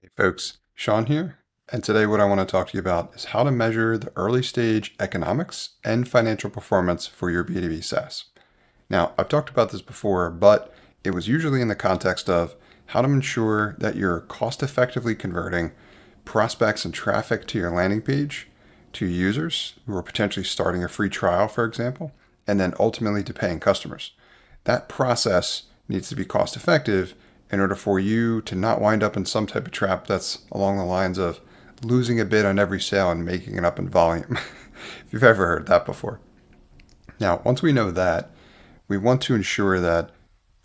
Hey folks, Sean here, and today what I want to talk to you about is how to measure the early stage economics and financial performance for your B2B SaaS. Now, I've talked about this before, but it was usually in the context of how to ensure that you're cost effectively converting prospects and traffic to your landing page to users who are potentially starting a free trial, for example, and then ultimately to paying customers. That process needs to be cost effective in order for you to not wind up in some type of trap that's along the lines of losing a bid on every sale and making it up in volume. If you've ever heard that before. Now, once we know that, we want to ensure that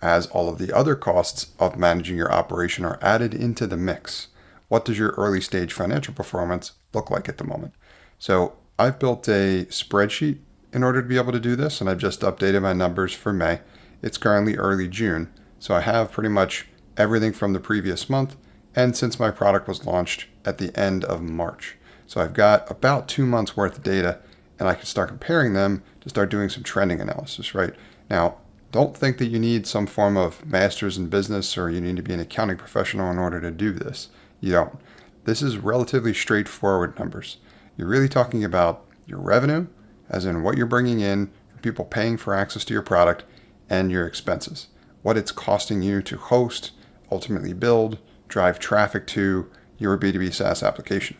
as all of the other costs of managing your operation are added into the mix, what does your early stage financial performance look like at the moment? So I've built a spreadsheet in order to be able to do this, and I've just updated my numbers for May. It's currently early June, so I have pretty much everything from the previous month and since my product was launched at the end of March. So I've got about 2 months worth of data, and I can start comparing them to start doing some trending analysis, right? Now, don't think that you need some form of master's in business or you need to be an accounting professional in order to do this. You don't. This is relatively straightforward numbers. You're really talking about your revenue, as in what you're bringing in from people paying for access to your product, and your expenses, what it's costing you to host, ultimately build, drive traffic to your B2B SaaS application.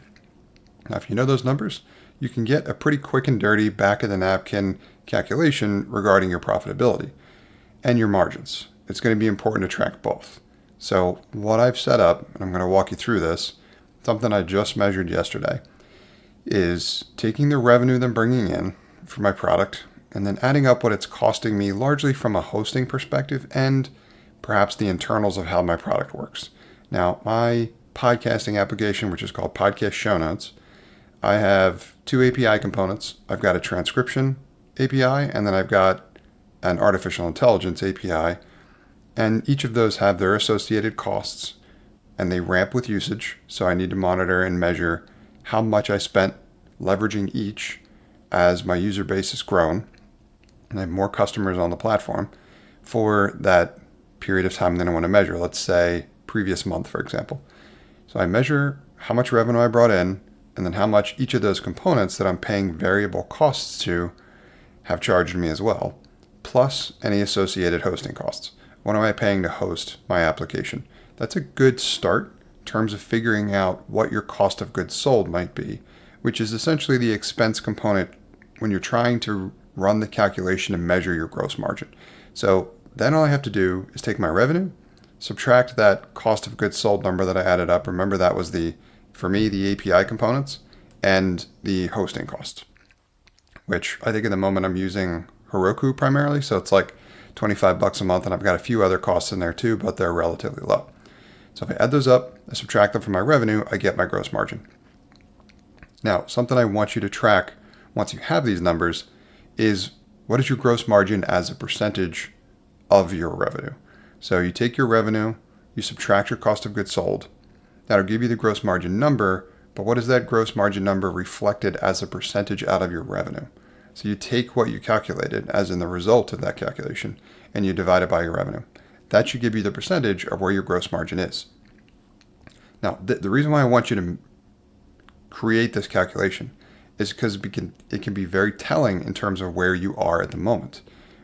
Now, if you know those numbers, you can get a pretty quick and dirty back of the napkin calculation regarding your profitability and your margins. It's going to be important to track both. So what I've set up, and I'm going to walk you through this, something I just measured yesterday, is taking the revenue that I'm bringing in for my product and then adding up what it's costing me largely from a hosting perspective and perhaps the internals of how my product works. Now, my podcasting application, which is called Podcast Show Notes, I have two API components. I've got a transcription API, and then I've got an artificial intelligence API. And each of those have their associated costs, and they ramp with usage. So I need to monitor and measure how much I spent leveraging each as my user base has grown, and I have more customers on the platform for that period of time that I want to measure. Let's say previous month, for example. So I measure how much revenue I brought in, and then how much each of those components that I'm paying variable costs to have charged me as well, plus any associated hosting costs. What am I paying to host my application? That's a good start in terms of figuring out what your cost of goods sold might be, which is essentially the expense component when you're trying to run the calculation and measure your gross margin. So then all I have to do is take my revenue, subtract that cost of goods sold number that I added up. Remember, that was for me, the API components and the hosting cost, which I think at the moment I'm using Heroku primarily. So it's like $25 a month, and I've got a few other costs in there too, but they're relatively low. So if I add those up, I subtract them from my revenue, I get my gross margin. Now, something I want you to track once you have these numbers is what is your gross margin as a percentage of your revenue. So you take your revenue, you subtract your cost of goods sold. That'll give you the gross margin number, but what is that gross margin number reflected as a percentage out of your revenue? So you take what you calculated, as in the result of that calculation, and you divide it by your revenue. That should give you the percentage of where your gross margin is. Now, the reason why I want you to create this calculation is because it can be very telling in terms of where you are at the moment,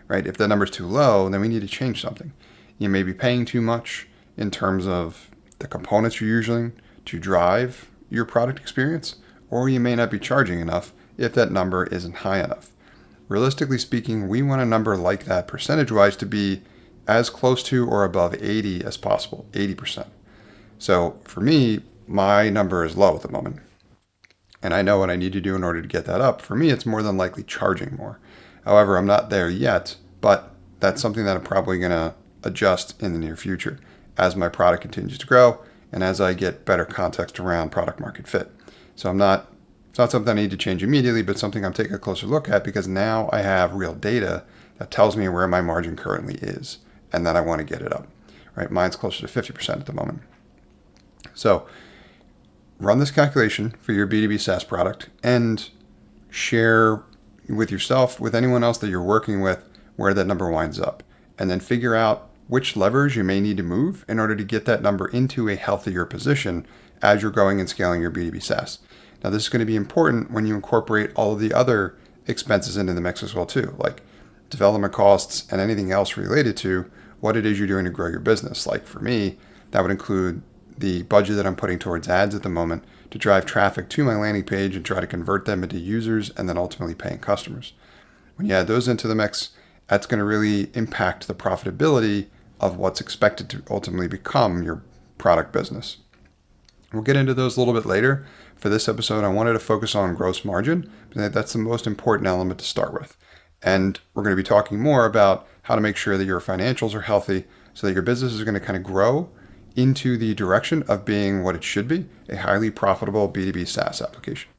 right? If that number is too low, then we need to change something. You may be paying too much in terms of the components you're using to drive your product experience, or you may not be charging enough if that number isn't high enough. Realistically speaking, we want a number like that percentage-wise to be as close to or above 80 as possible, 80%. So for me, my number is low at the moment, and I know what I need to do in order to get that up. For me, it's more than likely charging more. However, I'm not there yet, but that's something that I'm probably going to adjust in the near future as my product continues to grow and as I get better context around product market fit. So it's not something I need to change immediately, but something I'm taking a closer look at because now I have real data that tells me where my margin currently is and that I want to get it up, right? Mine's closer to 50% at the moment. So run this calculation for your B2B SaaS product and share with yourself, with anyone else that you're working with, where that number winds up. And then figure out which levers you may need to move in order to get that number into a healthier position as you're growing and scaling your B2B SaaS. Now, this is going to be important when you incorporate all of the other expenses into the mix as well too, like development costs and anything else related to what it is you're doing to grow your business. Like for me, that would include the budget that I'm putting towards ads at the moment to drive traffic to my landing page and try to convert them into users and then ultimately paying customers. When you add those into the mix, that's going to really impact the profitability of what's expected to ultimately become your product business. We'll get into those a little bit later. For this episode, I wanted to focus on gross margin, because that's the most important element to start with. And we're going to be talking more about how to make sure that your financials are healthy so that your business is going to kind of grow into the direction of being what it should be, a highly profitable B2B SaaS application.